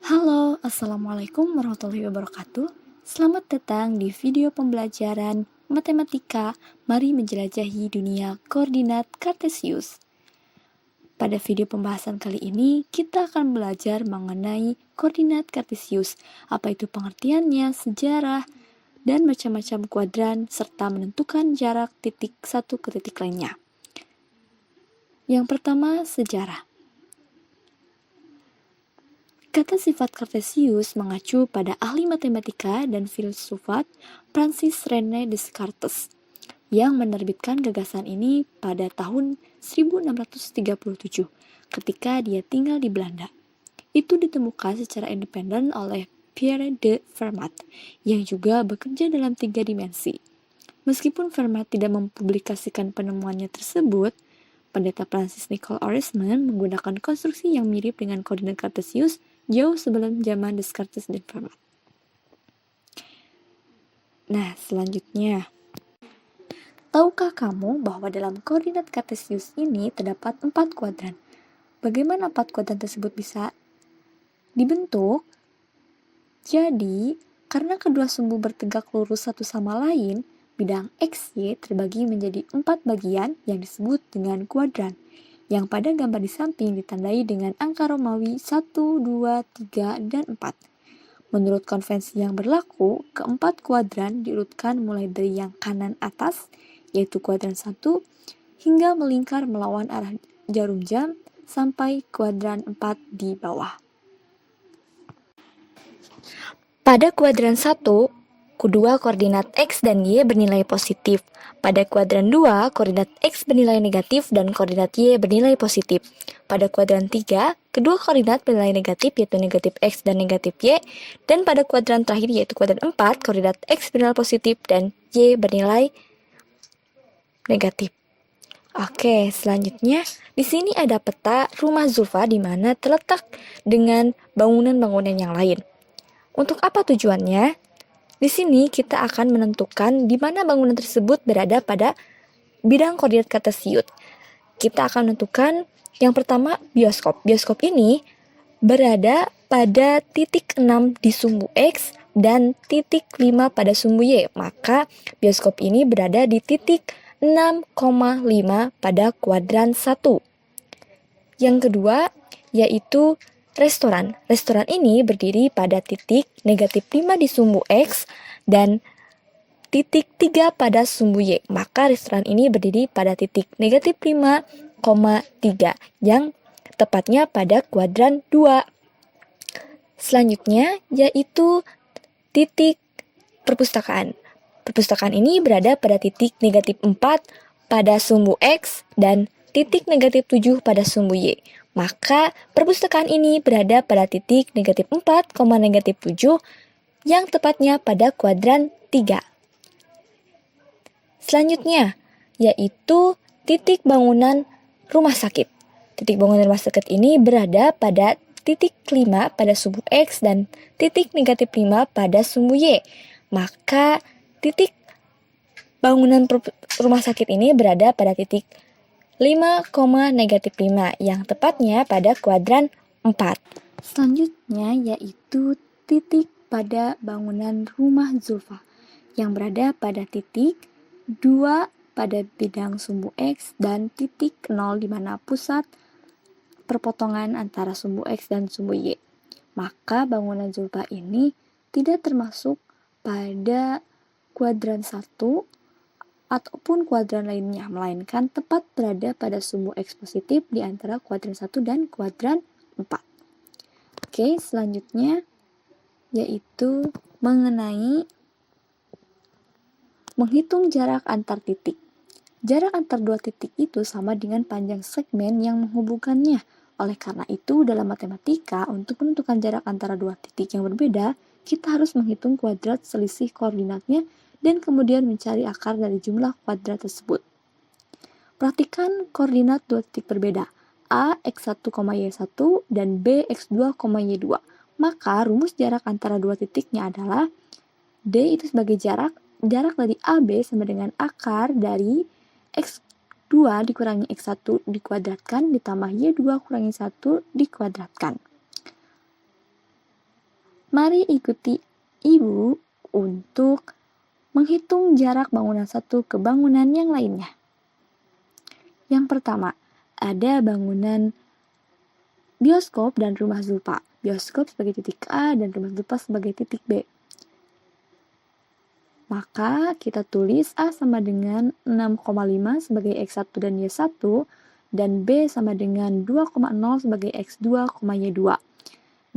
Halo, Assalamualaikum warahmatullahi wabarakatuh. Selamat datang di video pembelajaran Matematika. Mari menjelajahi dunia koordinat Kartesius. Pada video pembahasan kali ini, kita akan belajar mengenai koordinat Kartesius, apa itu pengertiannya, sejarah, dan macam-macam kuadran, serta menentukan jarak titik satu ke titik lainnya. Yang pertama, sejarah. Kata sifat Kartesius mengacu pada ahli matematika dan filsufat Francis René Descartes yang menerbitkan gagasan ini pada tahun 1637 ketika dia tinggal di Belanda. Itu ditemukan secara independen oleh Pierre de Fermat yang juga bekerja dalam 3 dimensi. Meskipun Fermat tidak mempublikasikan penemuannya tersebut, Pendeta Francis Nicolas Oresman menggunakan konstruksi yang mirip dengan koordinat Kartesius jauh sebelum zaman Descartes dan Fermat. Nah, selanjutnya. Tahukah kamu bahwa dalam koordinat Kartesius ini terdapat 4 kuadran? Bagaimana 4 kuadran tersebut bisa dibentuk? Jadi, karena kedua sumbu bertegak lurus satu sama lain, bidang XY terbagi menjadi 4 bagian yang disebut dengan kuadran, yang pada gambar di samping ditandai dengan angka Romawi 1, 2, 3, dan 4. Menurut konvensi yang berlaku, keempat kuadran diurutkan mulai dari yang kanan atas, yaitu kuadran 1, hingga melingkar melawan arah jarum jam sampai kuadran 4 di bawah. Pada kuadran 1, kedua koordinat X dan Y bernilai positif. Pada kuadran 2, koordinat X bernilai negatif dan koordinat Y bernilai positif. Pada kuadran 3, kedua koordinat bernilai negatif yaitu negatif X dan negatif Y. Dan pada kuadran terakhir yaitu kuadran 4, koordinat X bernilai positif dan Y bernilai negatif. Oke, selanjutnya di sini ada peta rumah Zulfa di mana terletak dengan bangunan-bangunan yang lain. Untuk apa tujuannya? Di sini kita akan menentukan di mana bangunan tersebut berada pada bidang koordinat Kartesius. Kita akan menentukan yang pertama bioskop. Bioskop ini berada pada titik 6 di sumbu X dan titik 5 pada sumbu Y. Maka bioskop ini berada di titik 6,5 pada kuadran 1. Yang kedua yaitu restoran. Restoran ini berdiri pada titik negatif 5 di sumbu X dan titik 3 pada sumbu Y. Maka restoran ini berdiri pada titik negatif 5,3 yang tepatnya pada kuadran 2. Selanjutnya yaitu titik perpustakaan. Perpustakaan ini berada pada titik negatif 4 pada sumbu X dan titik negatif 7 pada sumbu Y. Maka perpustakaan ini berada pada titik negatif 4, negatif 7 yang tepatnya pada kuadran 3. Selanjutnya yaitu titik bangunan rumah sakit. Titik bangunan rumah sakit ini berada pada titik 5 pada sumbu X dan titik negatif 5 pada sumbu Y. Maka titik bangunan rumah sakit ini berada pada titik 5, negatif 5 yang tepatnya pada kuadran 4. Selanjutnya yaitu titik pada bangunan rumah Zulfa yang berada pada titik 2 pada bidang sumbu X dan titik 0 di mana pusat perpotongan antara sumbu X dan sumbu Y. Maka bangunan Zulfa ini tidak termasuk pada kuadran 1 ataupun kuadran lainnya, melainkan tepat berada pada sumbu X positif di antara kuadran 1 dan kuadran 4. Oke, selanjutnya yaitu mengenai menghitung jarak antar titik. Jarak antar dua titik itu sama dengan panjang segmen yang menghubungkannya. Oleh karena itu, dalam matematika, untuk menentukan jarak antara dua titik yang berbeda, kita harus menghitung kuadrat selisih koordinatnya dan kemudian mencari akar dari jumlah kuadrat tersebut. Perhatikan koordinat dua titik berbeda, A, X1, Y1 dan B, X2, Y2. Maka rumus jarak antara dua titiknya adalah D itu sebagai jarak dari AB sama dengan akar dari X2 dikurangi X1 dikuadratkan ditambah Y2 kurangi 1 dikuadratkan. Mari ikuti Ibu untuk menghitung jarak bangunan satu ke bangunan yang lainnya. Yang pertama, ada bangunan bioskop dan rumah Zulfa. Bioskop sebagai titik A dan rumah Zulfa sebagai titik B. Maka kita tulis A sama dengan 6,5 sebagai X1 dan Y1 dan B sama dengan 2,0 sebagai X2, Y2.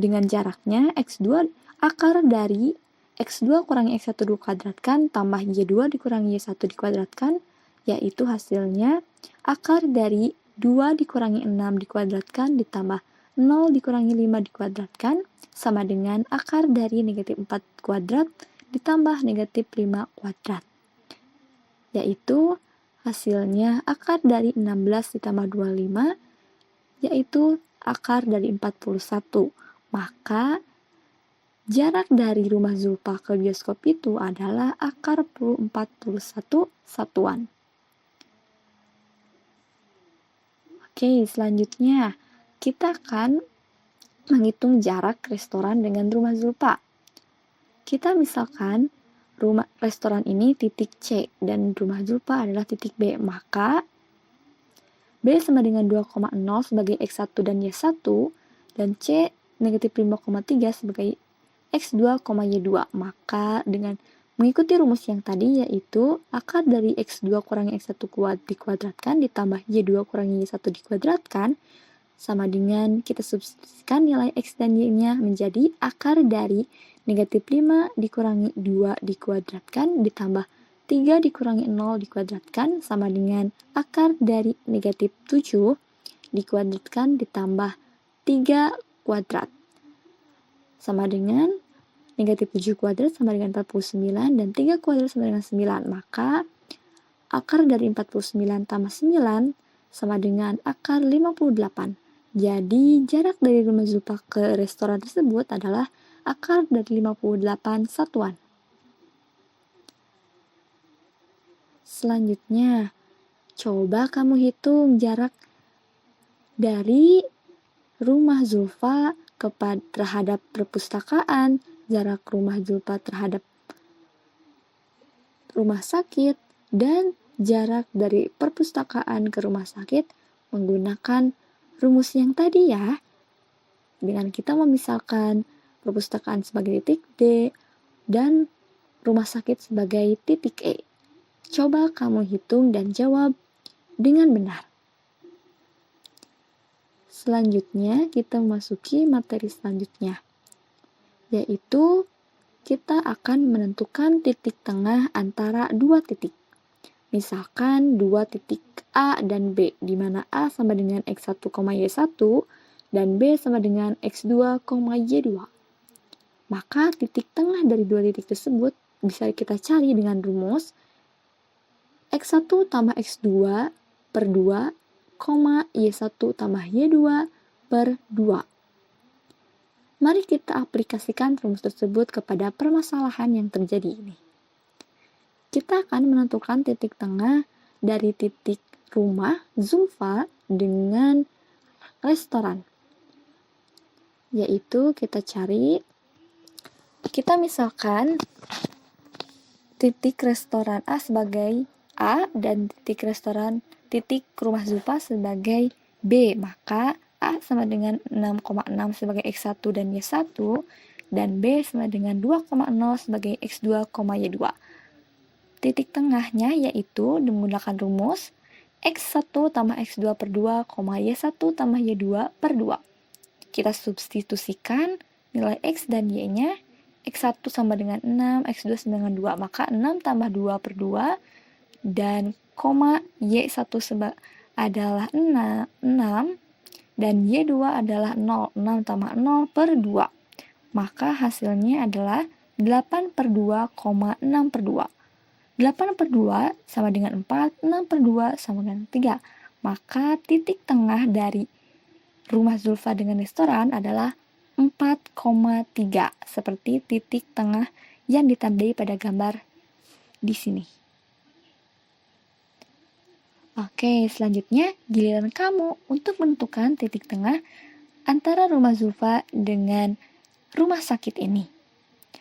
Dengan jaraknya X2 akar dari X2 kurangi X1 dikuadratkan tambah Y2 dikurangi Y1 dikuadratkan, yaitu hasilnya akar dari 2 dikurangi 6 dikuadratkan ditambah 0 dikurangi 5 dikuadratkan sama dengan akar dari negatif 4 kuadrat ditambah negatif 5 kuadrat. Yaitu hasilnya akar dari 16 ditambah 25, yaitu akar dari 41. Maka jarak dari rumah Zulfa ke bioskop itu adalah akar 41 satuan. Oke, selanjutnya kita akan menghitung jarak restoran dengan rumah Zulfa. Kita misalkan restoran ini titik C dan rumah Zulfa adalah titik B, maka B sama dengan 2,0 sebagai X1 dan Y1 dan C negatif 5,3 sebagai X2, Y2. Maka dengan mengikuti rumus yang tadi yaitu akar dari X2 kurangi X1 dikuadratkan ditambah Y2 kurangi Y1 dikuadratkan sama dengan kita substitusikan nilai X dan Y-nya menjadi akar dari negatif 5 dikurangi 2 dikuadratkan ditambah 3 dikurangi 0 dikuadratkan sama dengan akar dari negatif 7 dikuadratkan ditambah 3 kuadrat. Sama dengan negatif 7 kuadrat sama dengan 49 dan 3 kuadrat sama dengan 9. Maka akar dari 49 tambah 9 sama dengan akar 58. Jadi jarak dari rumah Zulfa ke restoran tersebut adalah akar dari 58 satuan. Selanjutnya, coba kamu hitung jarak dari rumah Zulfa terhadap perpustakaan, jarak rumah Zulfa terhadap rumah sakit, dan jarak dari perpustakaan ke rumah sakit menggunakan rumus yang tadi ya. Dengan kita memisalkan perpustakaan sebagai titik D dan rumah sakit sebagai titik E. Coba kamu hitung dan jawab dengan benar. Selanjutnya kita memasuki materi selanjutnya, yaitu kita akan menentukan titik tengah antara dua titik. Misalkan dua titik A dan B, di mana A sama dengan X1, Y1 dan B sama dengan X2, Y2. Maka titik tengah dari dua titik tersebut bisa kita cari dengan rumus X1 tambah X2 per 2, Y1 tambah Y2 per 2. Mari kita aplikasikan rumus tersebut kepada permasalahan yang terjadi ini. Kita akan menentukan titik tengah dari titik rumah Zulfa dengan restoran. Yaitu kita misalkan titik restoran A sebagai A dan titik rumah Zulfa sebagai B. Maka A sama dengan 6,6 sebagai X1 dan Y1 dan B sama dengan 2,0 sebagai X2, Y2. Titik tengahnya yaitu menggunakan rumus X1 tambah X2 per 2, Y1 tambah Y2 per 2. Kita substitusikan nilai X dan Y-nya. X1 sama dengan 6, X2 sama dengan 2. Maka 6 tambah 2 per 2 dan Y1 adalah 6 dan Y2 adalah 0. 6 tambah 0 per 2. Maka hasilnya adalah 8 per 2, 6 per 2. 8 per 2 sama dengan 4, 6 per 2 sama dengan 3. Maka titik tengah dari rumah Zulfa dengan restoran adalah 4,3. Seperti titik tengah yang ditandai pada gambar di sini. Oke, selanjutnya giliran kamu untuk menentukan titik tengah antara rumah Zulfa dengan rumah sakit ini?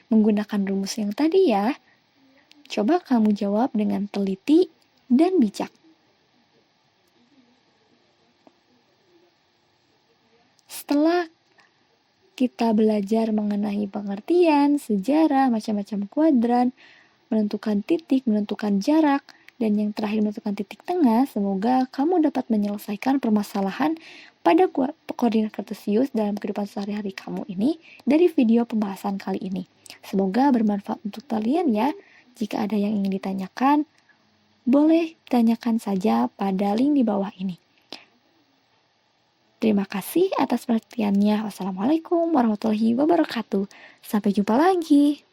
Menggunakan rumus yang tadi ya. Coba kamu jawab dengan teliti dan bijak. Setelah kita belajar mengenai pengertian, sejarah, macam-macam kuadran, menentukan titik, menentukan jarak, dan yang terakhir menentukan titik tengah, semoga kamu dapat menyelesaikan permasalahan pada koordinat kartesius dalam kehidupan sehari-hari kamu ini dari video pembahasan kali ini. Semoga bermanfaat untuk kalian ya. Jika ada yang ingin ditanyakan, boleh tanyakan saja pada link di bawah ini. Terima kasih atas perhatiannya. Wassalamualaikum warahmatullahi wabarakatuh. Sampai jumpa lagi.